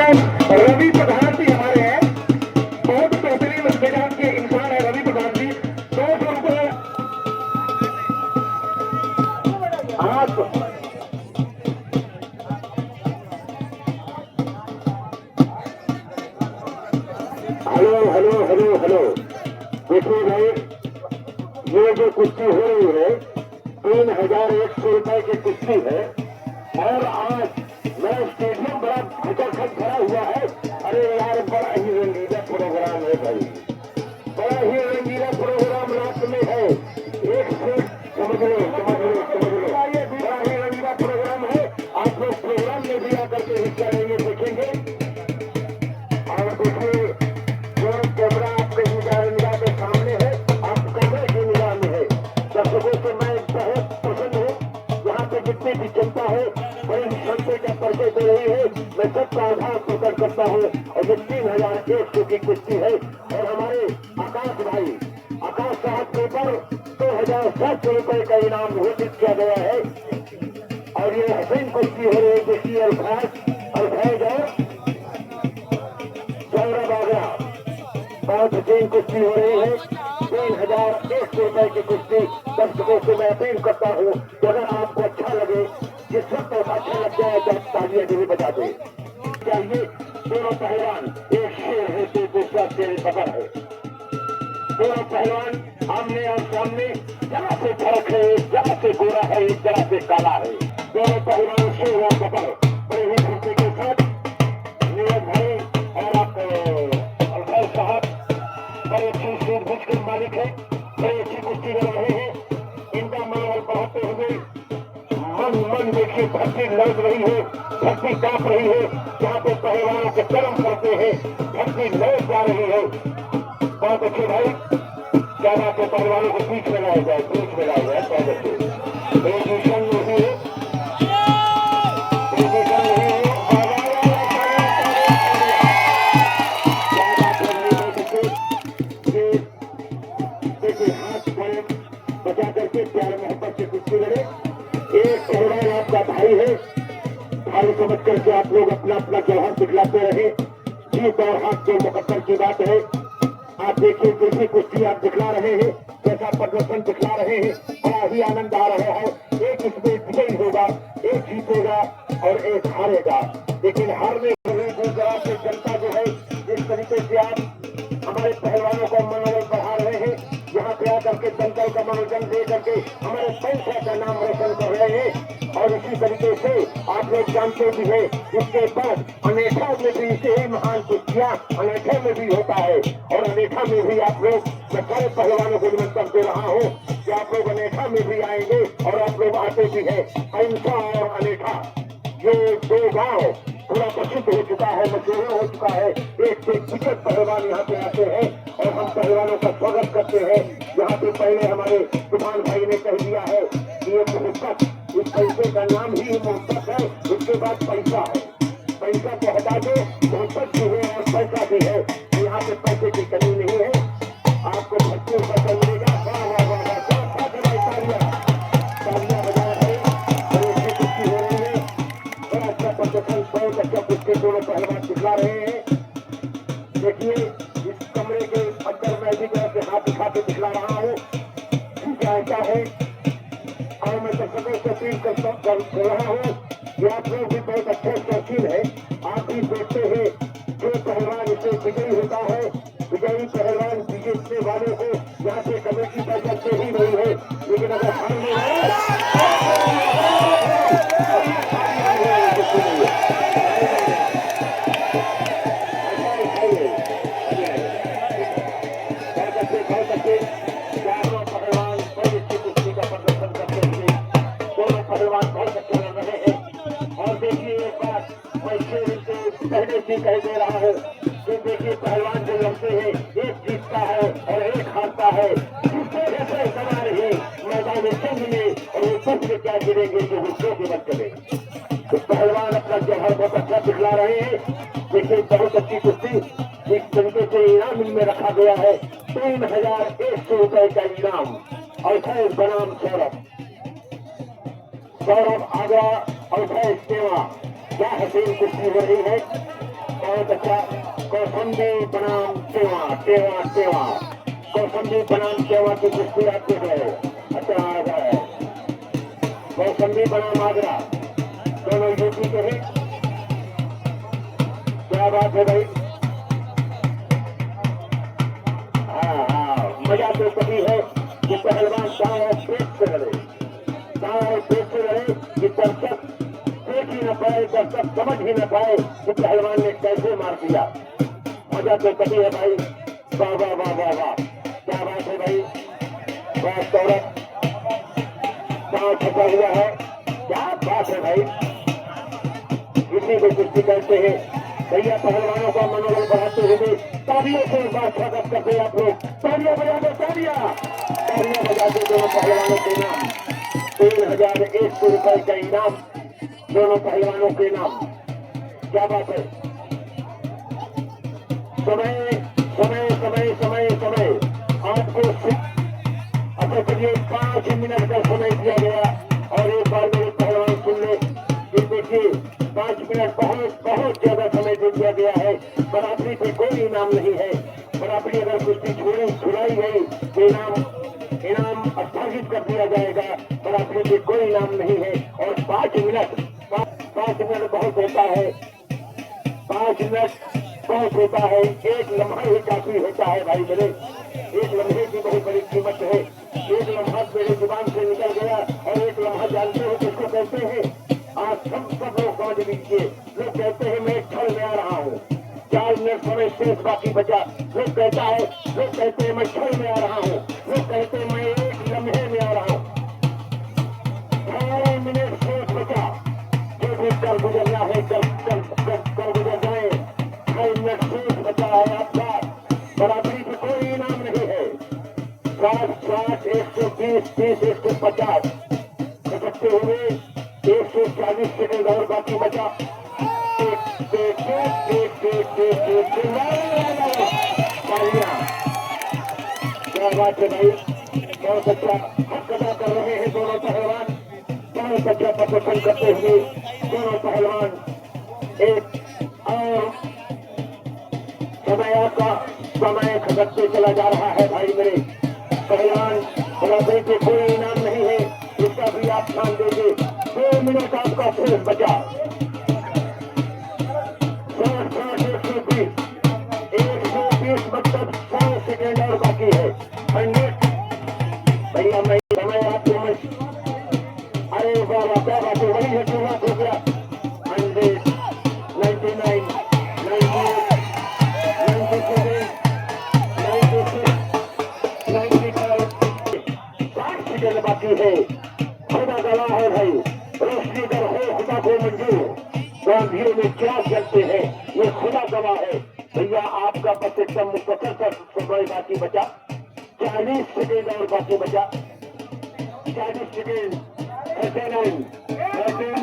पहलवान रवि प्रधान जी हमारे हैं, बहुत बेहतरीन मिजाज के इंसान है रवि प्रधान जी। 200 रुपए आप हेलो हेलो हेलो हेलो। देखिए भाई, ये जो कुश्ती हो रही है 3100 रुपए की कुश्ती है और आज मेरा स्टेडियम बड़ा खचाखच भरा हुआ है। अरे यार, बड़ा ही रंगीला प्रोग्राम है भाई, बड़ा ही रंगीला प्रोग्राम रात में है। एक से समझ लो समझ लो समझ लो, बड़ा ही रंगीला प्रोग्राम है। आप लोग प्रोग्राम में भी आकर के हिस्सा लेंगे, देखेंगे। और देखिए, जो कैमरा आपके निगाह के सामने है, आप कैमरे की निगाह में है। दर्शकों से मैं बहुत पसंद हूँ, यहाँ पे जितनी भी जनता है बड़ी क्षमता का परिचय दे रही है। मैं सबका आभार प्रकट करता हूँ। और ये 3100 की कुश्ती है और हमारे आकाश भाई आकाश साहब के ऊपर 2700 रुपए का इनाम घोषित किया गया है। और ये हसीन कुश्ती हो रही है, देखिए अल्फैज और सौरभ आगरा, बहुत हसीन कुश्ती हो रही है। 3100 रुपए की कुश्ती। दर्शकों से मैं अपील करता हूँ कि अगर आपको अच्छा लगे, जिस वक्त अच्छा लग जाए तो तालियां भी बजा दे चाहिए। दोनों पहलवान, एक शेर है तो दूसरा शेर सबर है। दोनों पहलवान आमने और सामने, जरा से फर्क है, एक जरा से गोरा है, एक जरा से काला है। दोनों पहलवान शेर और सबर बड़े ही खुशी के साथ नीरज भाई और आप अल्फैज साहब बड़े अच्छी सूझबूझ के मालिक है, बड़ी अच्छी कुश्ती कर रहे हैं। इनका मनोबल बढ़ाते हुए मन देखिए धरती लड़ रही है, धरती कांप रही है। जहाँ पे पहलवानों के कर्म करते हैं धरती लड़ जा रही है। बहुत अच्छे भाई, क्या बात है, पहलवानों को बीच में लाया जाए, बीच में लाया जाए। बहुत अच्छे, पोजीशन नहीं है, पोजीशन नहीं है। क्या बात है भाई, बहुत अच्छे। देखिए हाथ पैर बचा करके प्यार मोहब्बत से कुश्ती लड़े। एक पहलवान आपका भाई है, भाई समझ करके आप लोग अपना अपना जौहर दिखलाते रहे। जीत और हाथ के मुकद्दर की बात है। आप देखिए कैसी कुश्ती आप दिखला रहे हैं, कैसा प्रदर्शन दिखला रहे हैं, बड़ा ही आनंद आ रहा है। एक इसमें विजयी होगा, एक जीतेगा और एक हारेगा। लेकिन हारने गुजरात की जनता जो है, जिस तरीके से आप हमारे पहलवानों का मनोबल बढ़ा रहे हैं, यहाँ पे आकर के दंगल का मनोरंजन दे करके हमारे पैसा का नाम रोशन कर रहे हैं। और इसी तरीके से आप लोग जानते भी हैं, इसके बाद अनेठा में भी इसे ही महान कुश्तियां अनेठा में भी होता है। और अनेठा में भी आप लोग, मैं सारे पहलवानों को निमंत्रण दे रहा हूँ कि आप लोग अनेठा में भी आएंगे और आप लोग आते भी हैं। अहिंसा और अनेठा, ये दो गांव पूरा प्रसिद्ध हो चुका है, मशहूर हो चुका है। एक से विकट पहलवान यहाँ पे आते हैं और हम पहलवानों का स्वागत करते हैं। यहाँ पे पहले हमारे तूफान भाई ने कह दिया है कि ये मोहब्बत, इस पैसे का नाम ही मोहब्बत है, उसके बाद पैसा है। पैसा को हटा दो, मोहब्बत भी है और पैसा भी है। यहाँ पे पैसे की कमी नहीं है, आपको भरपूर पैसा मिलेगा। वाह वाह वाह वाह, तालियां बजा रहे हैं। बड़ी अच्छी कुश्ती हो रही है, बड़ा अच्छा प्रदर्शन, बहुत अच्छा कुश्ती दोनों पहलवान दिखला रहे हैं। देखिए इस कमरे के अंदर मैं भी जरा से हाथ दिखा के दिखला रहा हूँ क्या ऐसा है। और मैं दर्शकों से अपील कर रहा हूँ कि आप लोग भी बहुत अच्छे शौकीन है, आप भी देखते हैं जो पहलवान इसे विजयी होता है, विजयी पहलवान जीतने वाले को यहाँ पे कमेटी बैठक से ही नहीं है। लेकिन अगर हारने चारों पहलवान बहुत अच्छी कुश्ती का प्रदर्शन करते हुए दोनों पहलवान बहुत अच्छे लग रहे हैं। और देखिए एक बात मैं पहले से कह दे रहा हूँ कि देखिए पहलवान जो लड़ते हैं, एक जीतता है और एक हारता है। दूसरे सवाल ही मैदान जंग में और वो कुछ में क्या गिरेंगे जो गुस्सों के मत चले। तो पहलवान अपना जौहर बहुत अच्छा दिखला रहे हैं। देखिए बहुत अच्छी कुश्ती, इस तरीके से इनाम इनमें रखा गया है 3100 रुपए का इनाम। अल्फैज बनाम सौरभ आगरा, अल्फैज सेवा। क्या हसीन कुश्ती हो रही है। बहुत अच्छा। कौसंबी बनाम टेवा, टेवा टेवा, कौसंबी बनाम टेवा की कुश्ती आप देख रहे हैं। अच्छा आ रहा है कौसंबी बनाम आगरा, दोनों यूपी के हैं। क्या बात है भाई। हाँ हाँ, मजा तो तभी है कि पहलवान दांव और पेट से लड़े, दांव और पेट से लड़े कि दर्शक देख ही न पाए, दर्शक समझ ही न पाए कि पहलवान ने कैसे मार दिया। मजा तो तभी है भाई। वाह वाह वाह वाह वाह, क्या बात है भाई। वाह सौरभ, दांव छपा हुआ है, क्या बात है भाई। इसी को कुश्ती कहते हैं भैया। पहलवानों का मनोबल बढ़ाते हुए तालियों से एक बार स्वागत करते हैं आप लोग। तालियां बजा दो, तालियां तालियां बजा दो दोनों पहलवानों के नाम। 3100 रुपए का इनाम दोनों पहलवानों के नाम। क्या बात है। समय समय समय समय समय आपको अच्छा चलिए 5 मिनट का समय दिया गया। और एक बार मेरे पहलवान सुन ले कि देखिए 5 मिनट बहुत बहुत ज्यादा समय दे दिया गया है। बराबरी पे कोई इनाम नहीं है। बराबरी अगर कुश्ती छुड़ाई गई तो इनाम स्थगित कर दिया जाएगा। बराबरी पे कोई इनाम नहीं है। और 5 मिनट बहुत होता है। 5 मिनट बहुत होता है। एक लम्हा ही काफी होता है भाई मेरे। एक लम्हे की बहुत बड़ी कीमत है। एक लम्हा मेरे जुबान से निकल गया और एक लम्हा जानते हो किसको कहते हैं। आज सब लोग समझ लीजिए। लोग कहते हैं मैं छल में आ रहा हूँ, 4 मिनट समय शेष बाकी बचा। लोग कहते हैं मैं छल में आ रहा हूँ। लोग कहते हैं मैं एक लम्हे में आ रहा हूँ। 6 मिनट शेष बचा। जो भी कर गुजरना है कर गुजर जाए। 6 मिनट शेष बचा है आपका। बराबरी पे कोई इनाम नहीं है। 60, 120, 30, 150 खटकते हुए 140 सेकंड और बाकी बचा। क्या बात है भाई। बहुत अच्छा हक अदा कर रहे हैं दोनों पहलवान। बहुत अच्छा प्रदर्शन करते हुए दोनों पहलवान। एक और समय आपका समय खटकते चला जा रहा है भाई मेरे पहलवान। बराबरी पे कोई इनाम नहीं है, इसका भी आप ध्यान देंगे। 2 मिनट आपका शेष बचा। 120 मतलब 100 सेकेंड और बाकी है। 100 भैया मैं समय आपको मैं अरे बाबा क्या बात है। बड़ी शुरुआत हो गया। 100, 99, 98, 97, 96, 95, 60 सेकेंड बाकी है। खुदा गवाह है भाई। रोशनी दर हो खुदा को मंजूर। गांधियों में क्या चलते हैं ये खुदा गवाह है। भैया आपका बस एकदम मुख्तर समय बाकी बचा। 40 सेकेंड और बाकी बचा। 40 सेकेंड 39, 39,